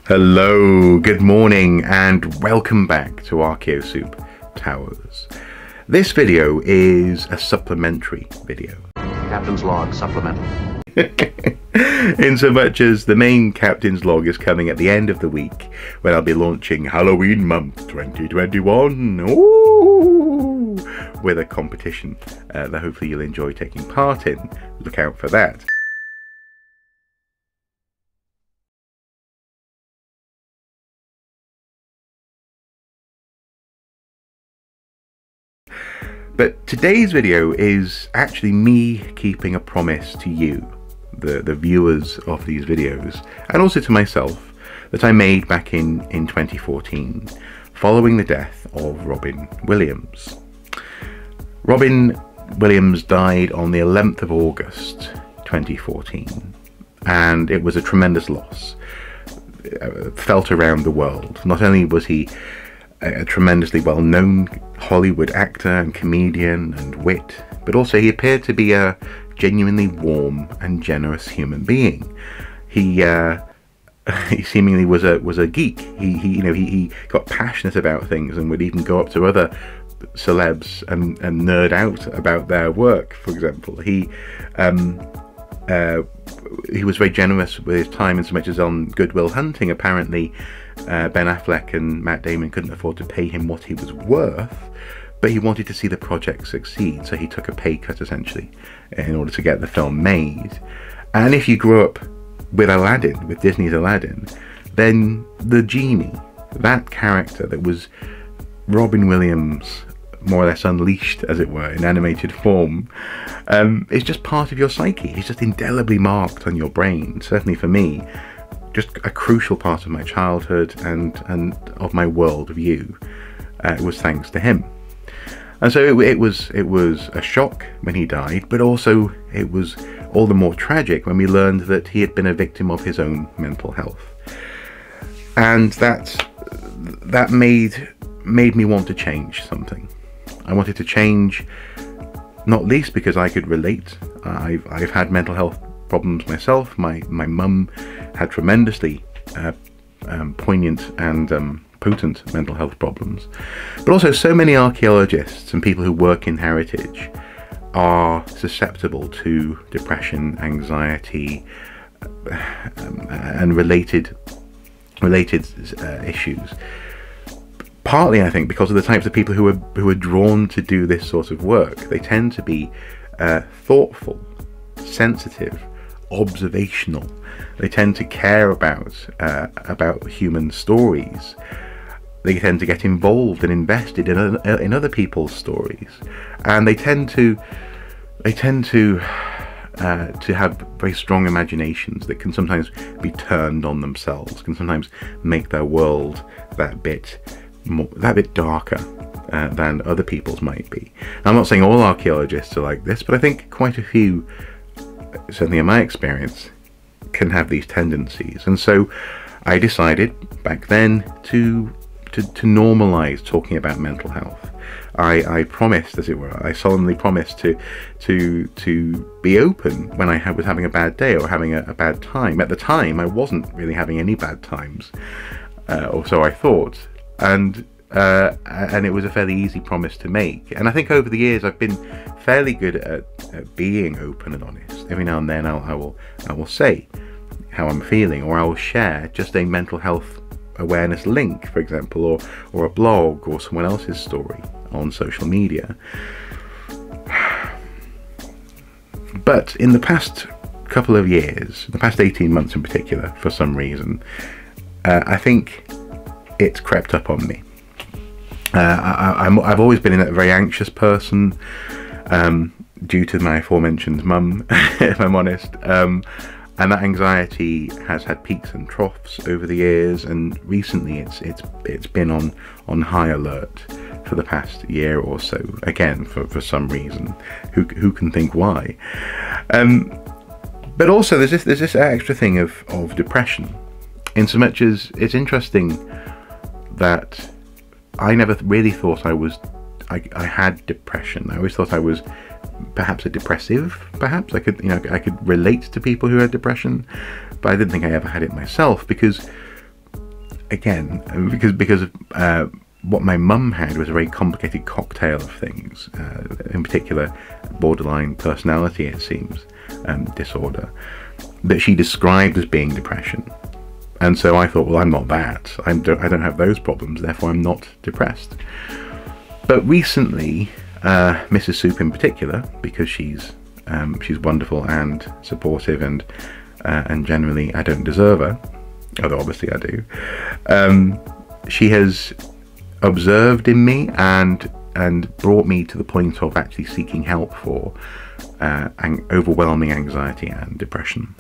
Hello, good morning, and welcome back to Archaeosoup Towers. This video is a supplementary video. Captain's log supplemental. In so much as the main captain's log is coming at the end of the week when I'll be launching Halloween month 2021 with a competition that hopefully you'll enjoy taking part in. Look out for that. But today's video is actually me keeping a promise to you, the viewers of these videos, and also to myself, that I made back in 2014, following the death of Robin Williams. Robin Williams died on the 11th of August 2014, and it was a tremendous loss, felt around the world. Not only was he a tremendously well-known Hollywood actor and comedian and wit, but also he appeared to be a genuinely warm and generous human being. He seemingly was a geek. He got passionate about things and would even go up to other celebs and nerd out about their work. For example, he was very generous with his time, in so much as on Good Will Hunting, apparently Ben Affleck and Matt Damon couldn't afford to pay him what he was worth, but he wanted to see the project succeed, so he took a pay cut essentially in order to get the film made. And if you grew up with Aladdin, with Disney's Aladdin, then the genie, that character that was Robin Williams, more or less unleashed, as it were, in animated form, is just part of your psyche. It's just indelibly marked on your brain. Certainly for me, just a crucial part of my childhood and of my world view. It was thanks to him. And so it was a shock when he died, but also it was all the more tragic when we learned that he had been a victim of his own mental health. And that made me want to change something. I wanted to change, not least because I could relate. I've had mental health problems myself. My mum had tremendously poignant and potent mental health problems. But also so many archaeologists and people who work in heritage are susceptible to depression, anxiety, and related issues. Partly, I think, because of the types of people who are drawn to do this sort of work. They tend to be thoughtful, sensitive, observational. They tend to care about human stories. They tend to get involved and invested in other people's stories, and they tend to have very strong imaginations that can sometimes be turned on themselves, can sometimes make their world that bit darker than other people's might be. I'm not saying all archaeologists are like this, but I think quite a few, certainly in my experience, can have these tendencies. And so I decided back then to normalize talking about mental health. I promised, as it were, I solemnly promised to be open when I was having a bad day or having a bad time. At the time, I wasn't really having any bad times, or so I thought. And it was a fairly easy promise to make. And I think over the years I've been fairly good at being open and honest. Every now and then I will say how I'm feeling, or I will share just a mental health awareness link, for example, or a blog or someone else's story on social media. But in the past couple of years, the past 18 months in particular, for some reason, I think it's crept up on me. I've always been a very anxious person, due to my aforementioned mum, if I'm honest, and that anxiety has had peaks and troughs over the years, and recently it's been on high alert for the past year or so, again for some reason. Who can think why? But also there's this extra thing of depression, in so much as it's interesting that I never really thought I had depression. I always thought I was perhaps a depressive, perhaps. I could relate to people who had depression, but I didn't think I ever had it myself, because again, because of what my mum had was a very complicated cocktail of things, in particular borderline personality, it seems, disorder, that she described as being depression. And so I thought, well, I'm not that. I don't have those problems, therefore I'm not depressed. But recently, Mrs. Soup in particular, because she's wonderful and supportive, and generally I don't deserve her, although obviously I do. She has observed in me and brought me to the point of actually seeking help for overwhelming anxiety and depression.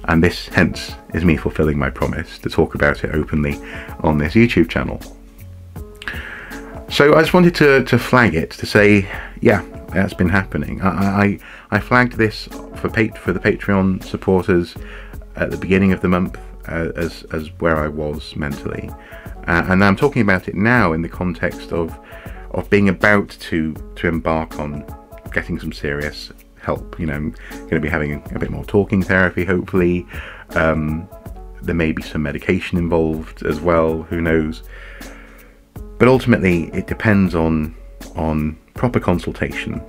And this, hence, is me fulfilling my promise to talk about it openly on this YouTube channel. So I just wanted to flag it, to say, yeah, that's been happening. I flagged this for the Patreon supporters at the beginning of the month as where I was mentally. And I'm talking about it now in the context of being about to embark on getting some serious help. You know, I'm going to be having a bit more talking therapy, hopefully. There may be some medication involved as well, who knows. But ultimately, it depends on proper consultation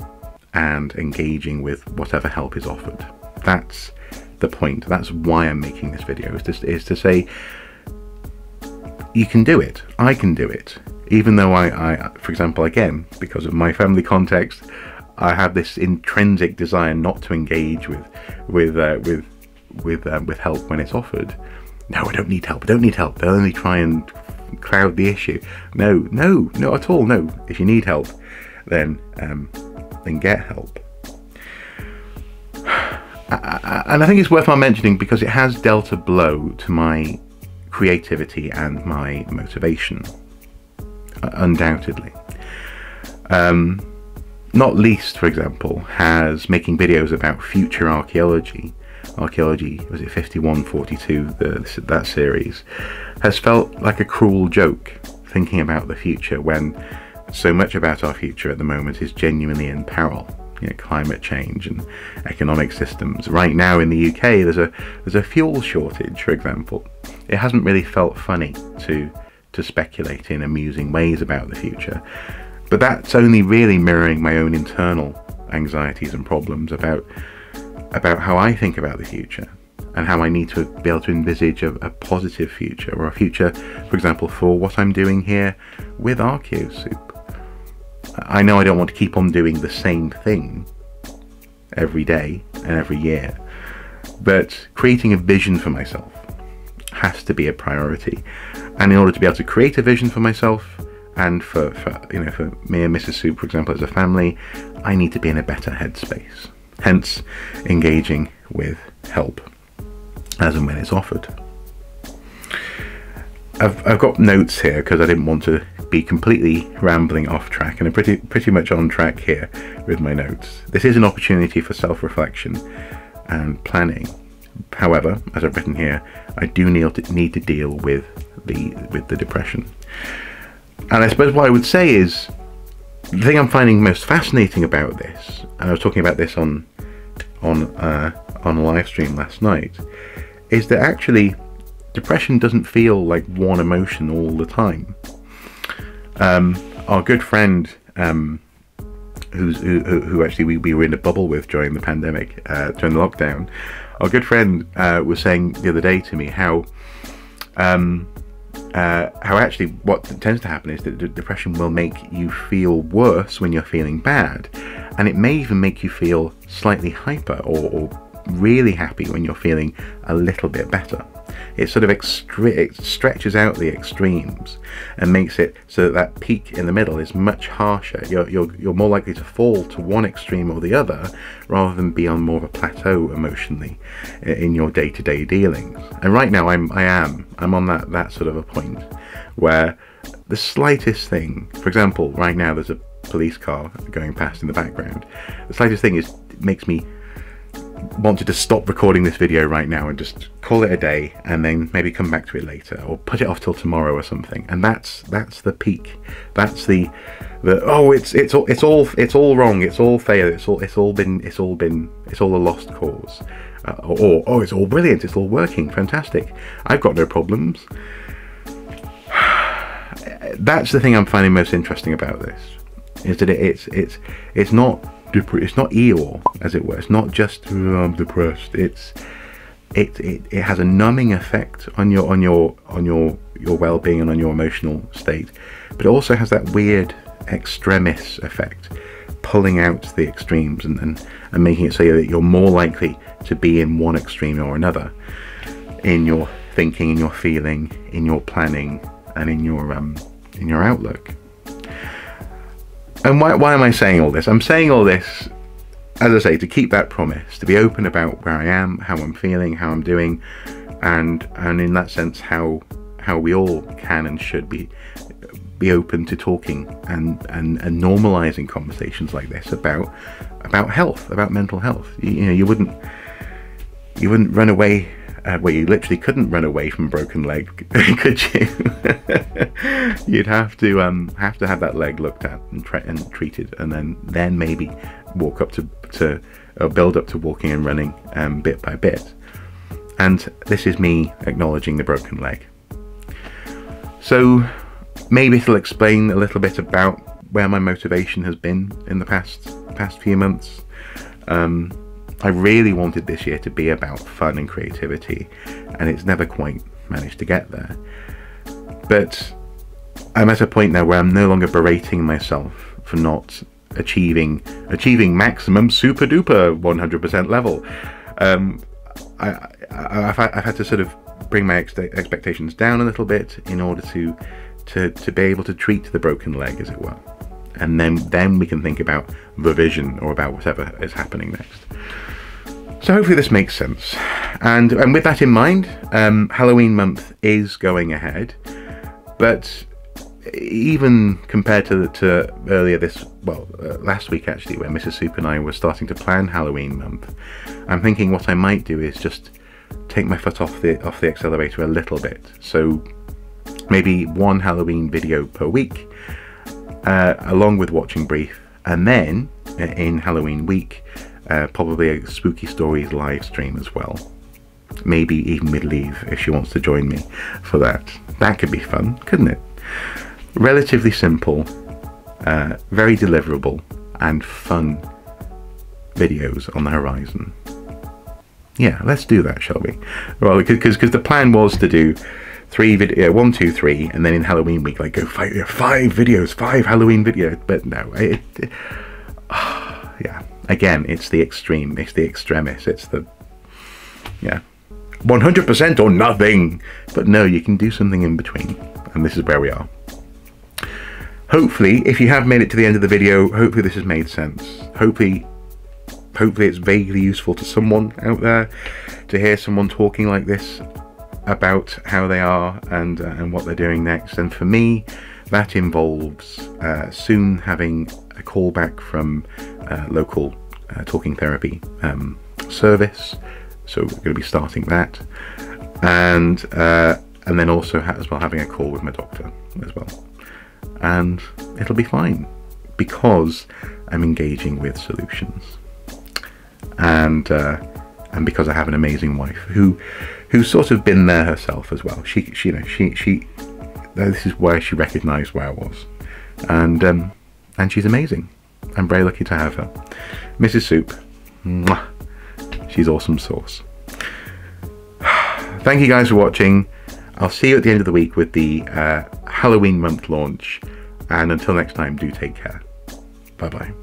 and engaging with whatever help is offered. That's the point. That's why I'm making this video, is to say, you can do it. I can do it. Even though I, for example, again, because of my family context, I have this intrinsic desire not to engage with help when it's offered. No, I don't need help. I don't need help. They'll only try and cloud the issue. No, not at all. No, if you need help, then get help. And I think it's worth my mentioning because it has dealt a blow to my creativity and my motivation, undoubtedly. Not least, for example, has making videos about future archaeology, was it 5142, that series, has felt like a cruel joke, thinking about the future when so much about our future at the moment is genuinely in peril. You know, climate change and economic systems. Right now in the UK, there's a fuel shortage, for example. It hasn't really felt funny to speculate in amusing ways about the future, but that's only really mirroring my own internal anxieties and problems about how I think about the future and how I need to be able to envisage a positive future, or a future, for example, for what I'm doing here with Archaeosoup. I know I don't want to keep on doing the same thing every day and every year, but creating a vision for myself has to be a priority. And in order to be able to create a vision for myself and for me and Mrs. Soup, for example, as a family, I need to be in a better headspace. Hence, engaging with help as and when it's offered. I've got notes here because I didn't want to be completely rambling off track, and I'm pretty much on track here with my notes. This is an opportunity for self-reflection and planning. However, as I've written here, I do need to deal with the depression. And I suppose what I would say is, the thing I'm finding most fascinating about this, and I was talking about this on a live stream last night, is that actually depression doesn't feel like one emotion all the time. Our good friend, who actually we were in a bubble with during the pandemic, during the lockdown, our good friend was saying the other day to me how actually what tends to happen is that depression will make you feel worse when you're feeling bad, and it may even make you feel slightly hyper or really happy when you're feeling a little bit better. It sort of it stretches out the extremes and makes it so that peak in the middle is much harsher. You're more likely to fall to one extreme or the other, rather than be on more of a plateau emotionally in your day-to-day dealings. And right now I'm on that sort of a point where the slightest thing, for example, right now there's a police car going past in the background. The slightest thing makes me wanted to stop recording this video right now and just call it a day, and then maybe come back to it later, or put it off till tomorrow or something. And that's the peak. That's the oh, it's all wrong. It's all failed. It's all a lost cause. Or oh, it's all brilliant. It's all working. Fantastic. I've got no problems. that's the thing I'm finding most interesting about this, is that it's not Eeyore, as it were. It's not just, oh, I'm depressed. It has a numbing effect on your well-being and on your emotional state, but it also has that weird extremis effect, pulling out the extremes and making it so that you're more likely to be in one extreme or another, in your thinking, in your feeling, in your planning, and in your outlook. And why am I saying all this? I'm saying all this, as I say, to keep that promise, to be open about where I am, how I'm feeling, how I'm doing, and in that sense how we all can and should be open to talking and normalizing conversations like this about health, about mental health. You wouldn't run away. Well, you literally couldn't run away from a broken leg, could you? You'd have to have that leg looked at and treated, and then maybe walk up to build up to walking and running bit by bit. And this is me acknowledging the broken leg. So maybe it'll explain a little bit about where my motivation has been in the past few months. I really wanted this year to be about fun and creativity, and it's never quite managed to get there. But I'm at a point now where I'm no longer berating myself for not achieving maximum super duper 100% level. I've had to sort of bring my expectations down a little bit in order to be able to treat the broken leg, as it were. And then we can think about the vision, or about whatever is happening next. So hopefully this makes sense. And with that in mind, Halloween month is going ahead. But even compared to earlier last week actually, where Mrs. Soup and I were starting to plan Halloween month, I'm thinking what I might do is just take my foot off the accelerator a little bit. So maybe one Halloween video per week, along with Watching Brief, and then in Halloween week, probably a Spooky Stories live stream as well. Maybe even with Leave, if she wants to join me for that. That could be fun, couldn't it? Relatively simple, very deliverable, and fun videos on the horizon. Yeah, let's do that, shall we? Well, because the plan was to do 1, 2, 3, and then in Halloween week, like go 5 videos, 5 Halloween videos. But no, yeah. Again, it's the extreme, it's the extremis, it's the 100% or nothing. But no, you can do something in between, and this is where we are. Hopefully, if you have made it to the end of the video, hopefully this has made sense. Hopefully it's vaguely useful to someone out there to hear someone talking like this about how they are and what they're doing next. And for me, that involves soon having a call back from local talking therapy service. So we're going to be starting that, and then also as well having a call with my doctor as well. And it'll be fine because I'm engaging with solutions, and because I have an amazing wife who's sort of been there herself as well. She this is where she recognised where I was, and she's amazing. I'm very lucky to have her. Mrs. Soup, mwah, she's awesome sauce. Thank you guys for watching. I'll see you at the end of the week with the Halloween month launch, and until next time, do take care. Bye bye.